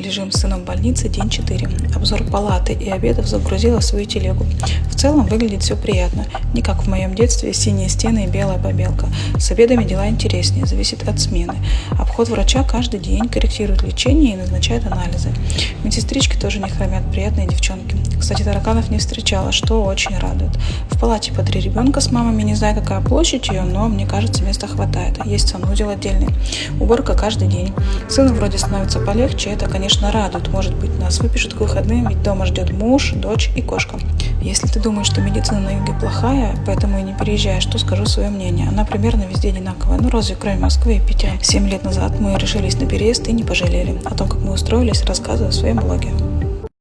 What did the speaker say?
Лежим с сыном в больнице день 4. Обзор палаты и обедов загрузила в свою телегу. В целом выглядит все приятно. Не как в моем детстве, синие стены и белая побелка. С обедами дела интереснее, зависит от смены. Обход врача каждый день, корректирует лечение и назначает анализы. Медсестрички тоже не хромят, приятные девчонки. Кстати, тараканов не встречала, что очень радует. В палате по 3 ребенка с мамами, не знаю, какая площадь ее, но мне кажется, места хватает. Есть санузел отдельный. Уборка каждый день. Сыну вроде становится полегче, это, конечно, радует. Может быть, нас выпишут к выходным, ведь дома ждет муж, дочь и кошка. Если ты думаешь, что медицина на юге плохая, поэтому и не переезжаешь, то скажу свое мнение. Она примерно везде одинаковая, разве кроме Москвы и Питера. 7 лет назад мы решились на переезд и не пожалели. О том, как мы устроились, рассказываю в своем блоге.